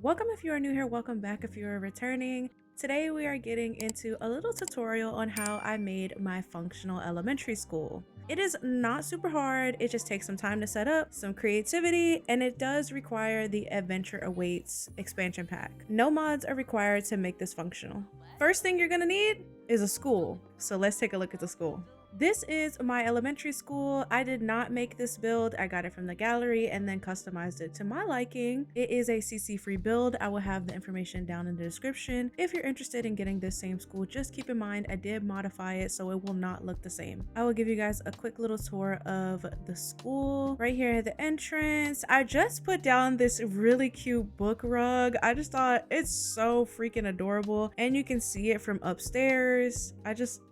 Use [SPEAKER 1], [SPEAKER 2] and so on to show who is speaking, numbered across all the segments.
[SPEAKER 1] Welcome if you are new here, welcome back if you are returning. Today we are getting into a little tutorial on how I made my functional elementary school. It is not super hard, it just takes some time to set up, some creativity, and it does require the Adventure Awaits expansion pack. No mods are required to make this functional. First thing you're gonna need is a school, so let's take a look at the school. This is my elementary school. I did not make this build. I got it from the gallery and then customized it to my liking. It is a CC free build. I will have the information down in the description. If you're interested in getting this same school, just keep in mind I did modify it so it will not look the same. I will give you guys a quick little tour of the school. Right here at the entrance, I just put down this really cute book rug. I just thought it's so freaking adorable, and you can see it from upstairs.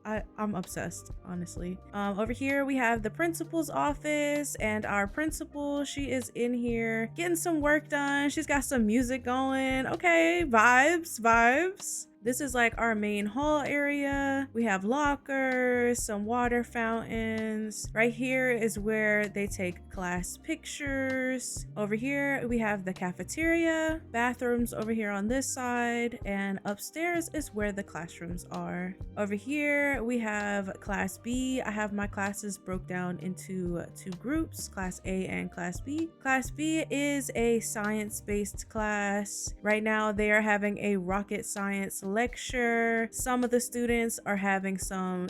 [SPEAKER 1] I'm obsessed, honestly. Over here we have the principal's office, and our principal, she is in here getting some work done. She's got some music going. Okay, vibes. This is like our main hall area. We have lockers, some water fountains. Right here is where they take class pictures. Over here, we have the cafeteria, bathrooms over here on this side, and upstairs is where the classrooms are. Over here, we have class B. I have my classes broke down into two groups, class A and class B. Class B is a science-based class. Right now, they are having a rocket science lecture. Some of the students are having some,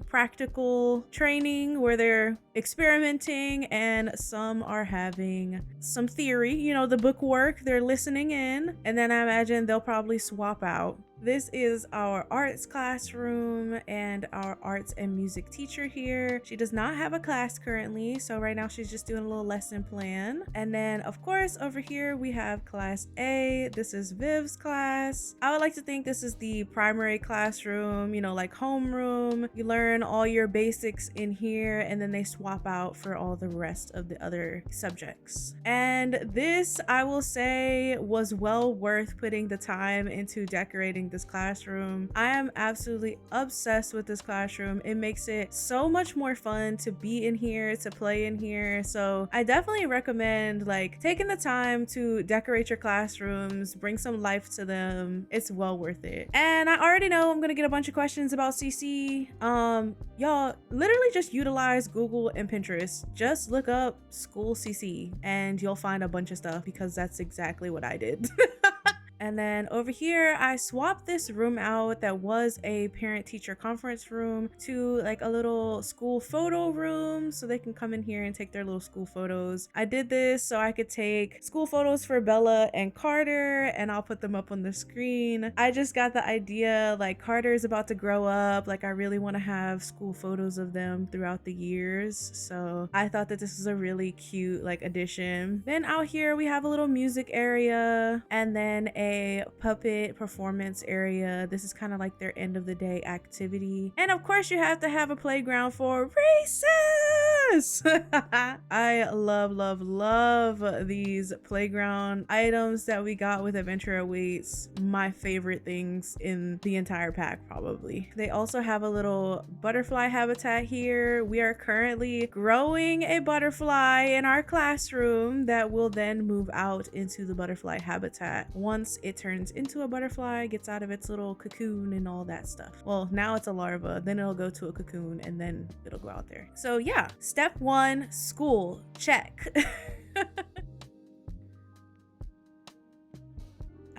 [SPEAKER 1] practical training where they're experimenting, and some are having some theory, the book work, they're listening in, and then I imagine they'll probably swap out. This is our arts classroom and our arts and music teacher here. She does not have a class currently, so right now she's just doing a little lesson plan. And then of course over here we have class A. This is Viv's class. I would like to think this is the primary classroom, like homeroom. You learn all your basics in here, and then they swap out for all the rest of the other subjects. And this, I will say, was well worth putting the time into decorating this classroom. I am absolutely obsessed with this classroom. It makes it so much more fun to be in here, to play in here. So I definitely recommend taking the time to decorate your classrooms, bring some life to them. It's well worth it. And I already know I'm gonna get a bunch of questions about CC. Y'all literally just utilize Google and Pinterest. Just look up school CC and you'll find a bunch of stuff, because that's exactly what I did. And then over here, I swapped this room out that was a parent-teacher conference room to a little school photo room, so they can come in here and take their little school photos. I did this so I could take school photos for Bella and Carter, and I'll put them up on the screen. I just got the idea, Carter is about to grow up. I really want to have school photos of them throughout the years, so I thought that this was a really cute addition. Then out here, we have a little music area, and then a puppet performance area. This is kind of their end of the day activity. And of course you have to have a playground for recess. I love these playground items that we got with Adventure Awaits. My favorite things in the entire pack, probably. They also have a little butterfly habitat here. We are currently growing a butterfly in our classroom that will then move out into the butterfly habitat once it turns into a butterfly, gets out of its little cocoon and all that stuff. Well, now it's a larva, then it'll go to a cocoon, and then it'll go out there. So yeah, step one, school, check.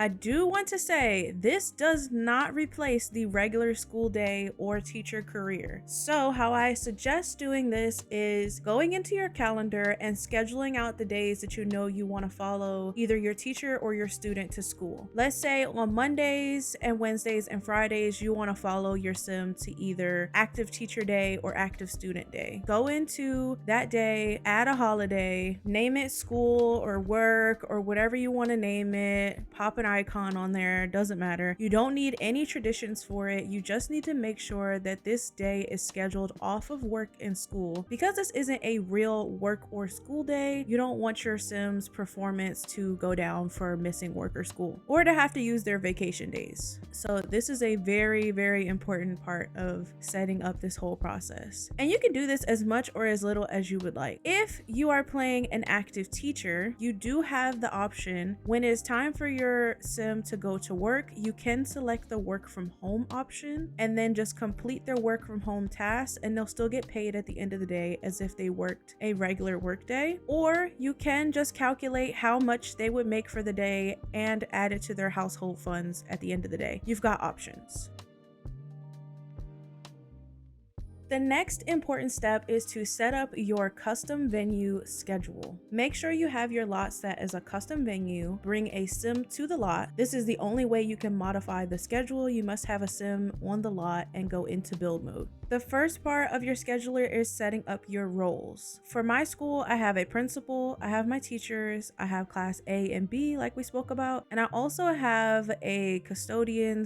[SPEAKER 1] I do want to say this does not replace the regular school day or teacher career. So how I suggest doing this is going into your calendar and scheduling out the days that you know you want to follow either your teacher or your student to school. Let's say on Mondays and Wednesdays and Fridays, you want to follow your sim to either active teacher day or active student day. Go into that day, add a holiday, name it school or work or whatever you want to name it, pop an icon on there, doesn't matter. You don't need any traditions for it. You just need to make sure that this day is scheduled off of work and school. Because this isn't a real work or school day, you don't want your Sims performance to go down for missing work or school, or to have to use their vacation days. So this is a very, very important part of setting up this whole process. And you can do this as much or as little as you would like. If you are playing an active teacher, you do have the option when it's time for your Sim to go to work, you can select the work from home option and then just complete their work from home tasks, and they'll still get paid at the end of the day as if they worked a regular work day. Or you can just calculate how much they would make for the day and add it to their household funds at the end of the day. You've got options. The next important step is to set up your custom venue schedule. Make sure you have your lot set as a custom venue. Bring a Sim to the lot. This is the only way you can modify the schedule. You must have a Sim on the lot and go into build mode. The first part of your scheduler is setting up your roles. For my school, I have a principal, I have my teachers, I have class A and B like we spoke about, and I also have a custodian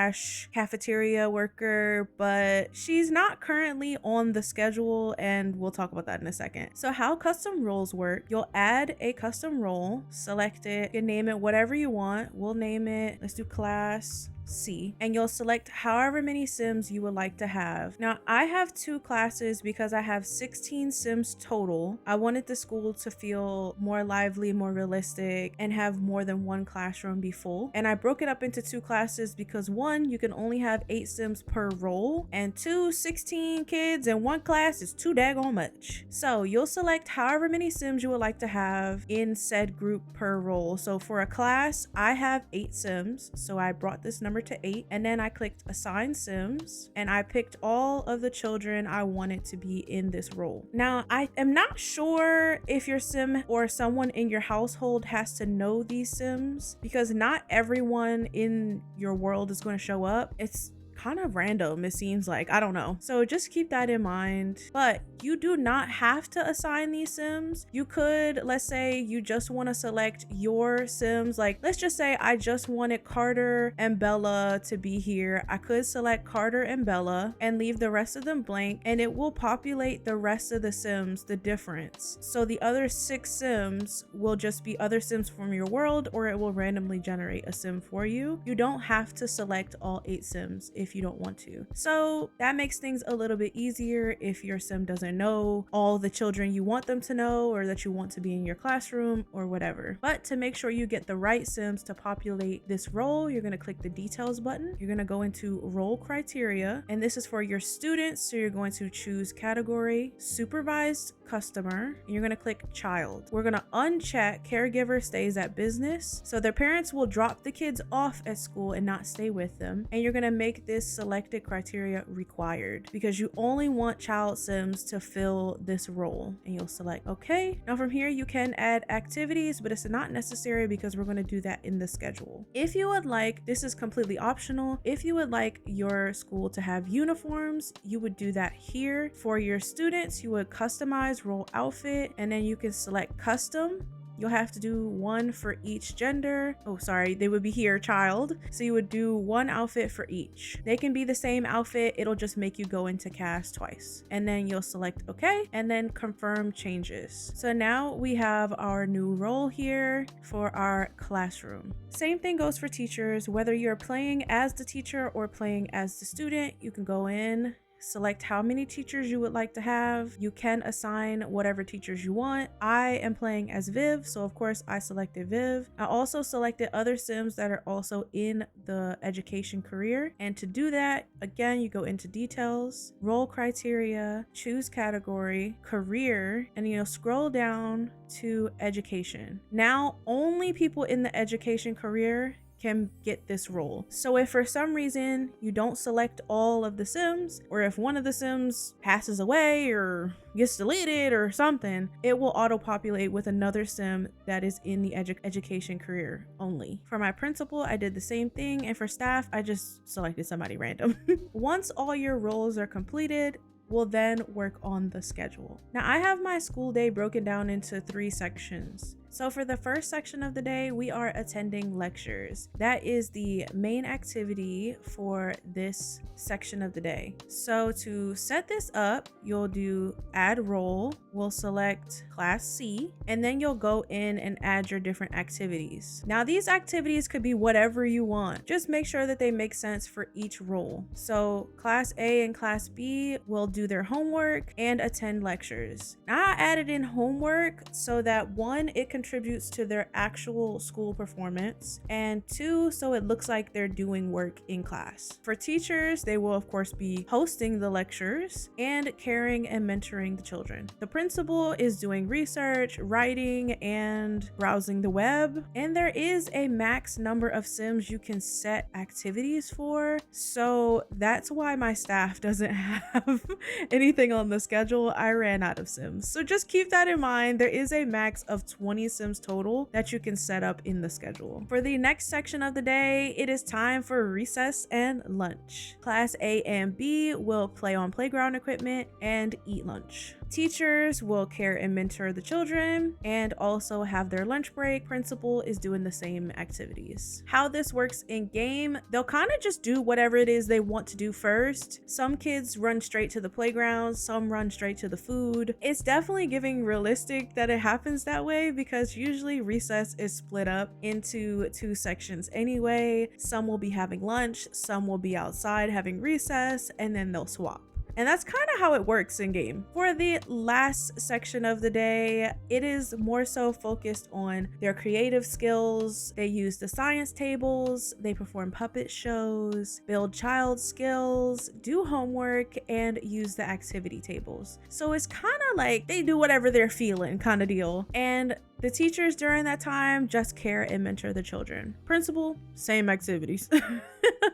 [SPEAKER 1] / cafeteria worker, but she's not currently on the schedule, and we'll talk about that in a second. So how custom roles work, you'll add a custom role, select it, you can name it whatever you want. We'll name it, let's do class C, and you'll select however many Sims you would like to have. Now, I have 2 classes because I have 16 Sims total. I wanted the school to feel more lively, more realistic, and have more than 1 classroom be full. And I broke it up into 2 classes because 1, you can only have 8 Sims per role, and 2, 16 kids in 1 class is too daggone much. So you'll select however many Sims you would like to have in said group per role. So for a class, I have 8 Sims, so I brought this number to 8, and then I clicked assign Sims, and I picked all of the children I wanted to be in this role. Now, I am not sure if your Sim or someone in your household has to know these Sims, because not everyone in your world is going to show up. It's kind of random, it seems like. I don't know. So just keep that in mind. But you do not have to assign these Sims. You could, let's say you just want to select your Sims. Like, let's just say I just wanted Carter and Bella to be here. I could select Carter and Bella and leave the rest of them blank, and it will populate the rest of the Sims, the difference. So the other 6 Sims will just be other Sims from your world, or it will randomly generate a Sim for you. You don't have to select all 8 Sims if you don't want to. So that makes things a little bit easier if your Sim doesn't know all the children you want them to know, or that you want to be in your classroom or whatever. But to make sure you get the right Sims to populate this role, you're going to click the details button. You're going to go into role criteria, and this is for your students. So you're going to choose category, supervised customer, and you're going to click child. We're going to uncheck caregiver stays at business, so their parents will drop the kids off at school and not stay with them. And you're going to make this selected criteria required, because you only want child Sims to fill this role, and you'll select okay. Now from here you can add activities, but it's not necessary because we're going to do that in the schedule. If you would like, this is completely optional, if you would like your school to have uniforms, you would do that here. For your students, you would customize role outfit, and then you can select custom. You'll have to do 1 for each gender. Oh, sorry, they would be here, child. So you would do 1 outfit for each. They can be the same outfit, it'll just make you go into cast twice. And then you'll select okay, and then confirm changes. So now we have our new role here for our classroom. Same thing goes for teachers. Whether you're playing as the teacher or playing as the student, you can go in, select how many teachers you would like to have. You can assign whatever teachers you want. I am playing as Viv, so of course I selected Viv. I also selected other Sims that are also in the education career. And to do that, again, you go into details, role criteria, choose category, career, and you'll scroll down to education. Now, only people in the education career can get this role. So if for some reason you don't select all of the Sims, or if one of the Sims passes away or gets deleted or something, it will auto-populate with another Sim that is in the education career only. For my principal, I did the same thing, and for staff, I just selected somebody random. Once all your roles are completed, we'll then work on the schedule. Now I have my school day broken down into 3 sections. So for the first section of the day, we are attending lectures. That is the main activity for this section of the day. So to set this up, you'll do add role, we'll select class C, and then you'll go in and add your different activities. Now these activities could be whatever you want. Just make sure that they make sense for each role. So class A and class B will do their homework and attend lectures. Now I added in homework so that one, it contributes to their actual school performance, and two, so it looks like they're doing work in class. For teachers, they will of course be hosting the lectures and caring and mentoring the children. The principal is doing research, writing, and browsing the web. And there is a max number of Sims you can set activities for. So that's why my staff doesn't have anything on the schedule. I ran out of Sims. So just keep that in mind. There is a max of 20 Sims total that you can set up in the schedule. For the next section of the day, it is time for recess and lunch. Class A and B will play on playground equipment and eat lunch. Teachers will care and mentor the children and also have their lunch break. Principal is doing the same activities. How this works in game, they'll kind of just do whatever it is they want to do first. Some kids run straight to the playground, some run straight to the food. It's definitely giving realistic that it happens that way because usually recess is split up into two sections anyway. Some will be having lunch, some will be outside having recess, and then they'll swap. And that's kind of how it works in game. For the last section of the day, it is more so focused on their creative skills. They use the science tables, they perform puppet shows, build child skills, do homework, and use the activity tables. So it's kind of like they do whatever they're feeling kind of deal. And the teachers during that time just care and mentor the children. Principal, same activities.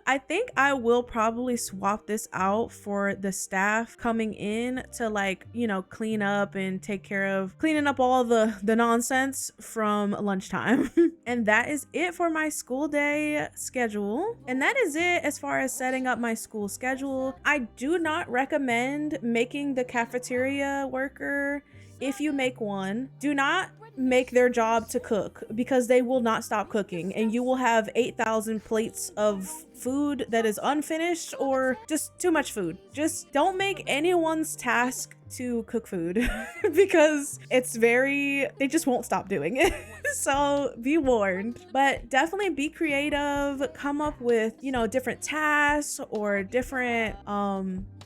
[SPEAKER 1] I think I will probably swap this out for the staff coming in to, like, you know, clean up and take care of cleaning up all the nonsense from lunchtime. And that is it for my school day schedule. And that is it as far as setting up my school schedule. I do not recommend making the cafeteria worker. If you make one, do not make their job to cook because they will not stop cooking and you will have 8,000 plates of food that is unfinished or just too much food. Just don't make anyone's task to cook food because they just won't stop doing it. So be warned. But definitely be creative, come up with, you know, different tasks or different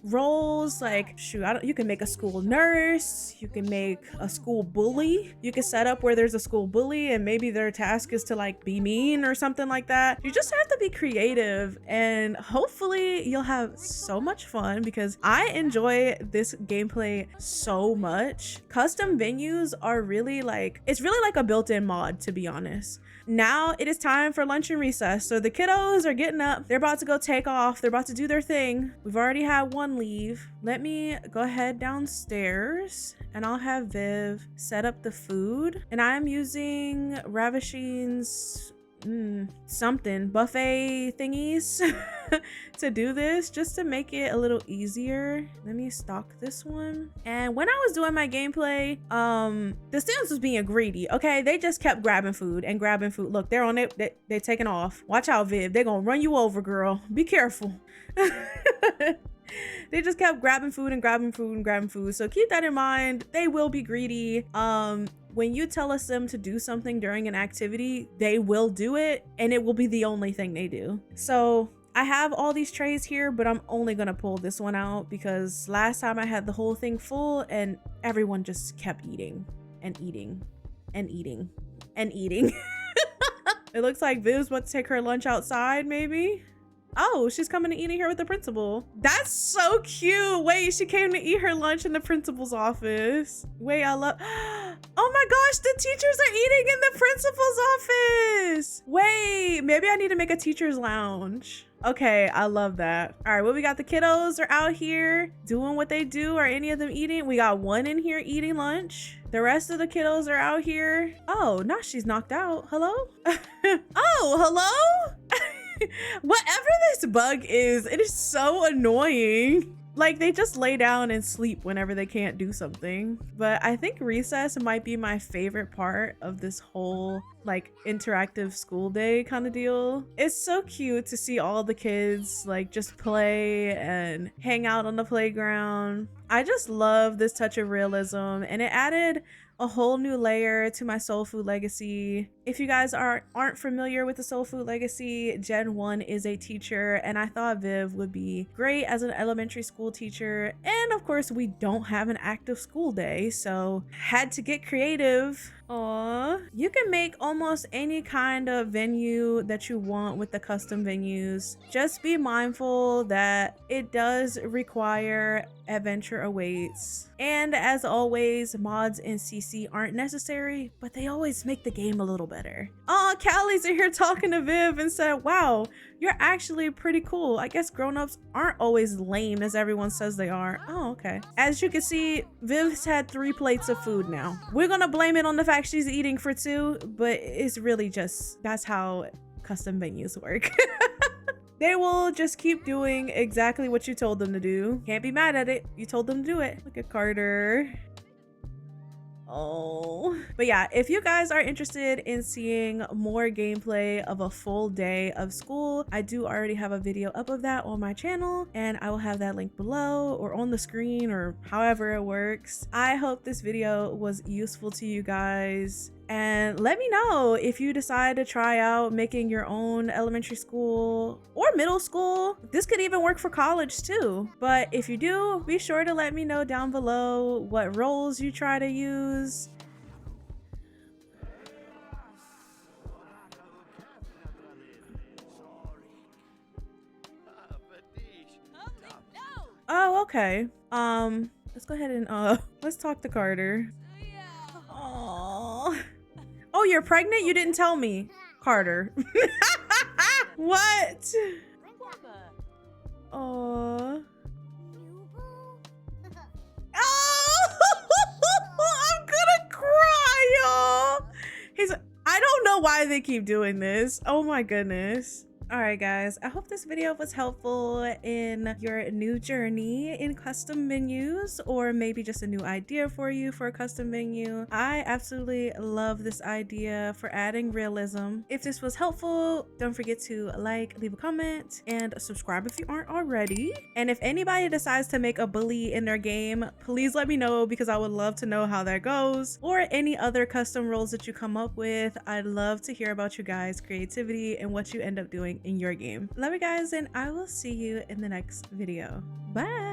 [SPEAKER 1] roles. Like, shoot, you can make a school nurse, you can make a school bully, you can set up where there's a school bully and maybe their task is to like be mean or something like that. You just have to be creative and hopefully you'll have so much fun because I enjoy this gameplay so much. Custom venues are really like, it's really like a built-in mod, to be honest. Now it is time for lunch and recess. So the kiddos are getting up. They're about to go take off. They're about to do their thing. We've already had one leave. Let me go ahead downstairs and I'll have Viv set up the food. And I'm using Ravishing's something buffet thingies to do this, just to make it a little easier. Let me stock this one. And when I was doing my gameplay, the Sims was being greedy. Okay, they just kept grabbing food and grabbing food. Look, they're on it. They're taking off. Watch out, Viv. They're gonna run you over, girl. Be careful. They just kept grabbing food and grabbing food and grabbing food. So keep that in mind. They will be greedy. When you tell a Sim to do something during an activity, they will do it and it will be the only thing they do. So I have all these trays here, but I'm only gonna pull this one out because last time I had the whole thing full and everyone just kept eating and eating and eating and eating. It looks like Viv's about to take her lunch outside, maybe. Oh, she's coming to eat in here with the principal. That's so cute. Wait, she came to eat her lunch in the principal's office. Wait, I love, oh my gosh, the teachers are eating in the principal's office. Wait, maybe I need to make a teacher's lounge. Okay, I love that. All right, well, we got the kiddos are out here doing what they do. Are any of them eating? We got one in here eating lunch. The rest of the kiddos are out here. Oh, now she's knocked out. Hello? Oh, hello? Whatever this bug is, it is so annoying. Like they just lay down and sleep whenever they can't do something. But I think recess might be my favorite part of this whole like interactive school day kind of deal. It's so cute to see all the kids like just play and hang out on the playground. I just love this touch of realism, and it added a whole new layer to my Soul Food Legacy. If you guys aren't familiar with the Soul Food Legacy, Gen 1 is a teacher, and I thought Viv would be great as an elementary school teacher. And of course, we don't have an active school day, so had to get creative. Aww. You can make almost any kind of venue that you want with the custom venues. Just be mindful that it does require adventure awaits. And as always, mods and CC aren't necessary, but they always make the game a little better. Oh, Callie's in here talking to Viv and said, wow, you're actually pretty cool. I guess grown-ups aren't always lame as everyone says they are. Oh, okay. As you can see, Viv's had 3 plates of food now. We're gonna blame it on the fact she's eating for 2, but it's really just, that's how custom venues work. They will just keep doing exactly what you told them to do. Can't be mad at it. You told them to do it. Look at Carter. Oh, but yeah, if you guys are interested in seeing more gameplay of a full day of school, I do already have a video up of that on my channel, and I will have that link below or on the screen or however it works. I hope this video was useful to you guys. And let me know if you decide to try out making your own elementary school or middle school. This could even work for college too. But if you do, be sure to let me know down below what roles you try to use. Oh, okay. Let's go ahead and let's talk to Carter. Aww. Oh, you're pregnant? You didn't tell me, Carter. What? Oh. I'm gonna cry, y'all. I don't know why they keep doing this. Oh my goodness. All right, guys, I hope this video was helpful in your new journey in custom menus, or maybe just a new idea for you for a custom menu. I absolutely love this idea for adding realism. If this was helpful, don't forget to like, leave a comment, and subscribe if you aren't already. And if anybody decides to make a bully in their game, please let me know, because I would love to know how that goes, or any other custom roles that you come up with. I'd love to hear about you guys' creativity and what you end up doing in your game. Love you guys, and I will see you in the next video. Bye.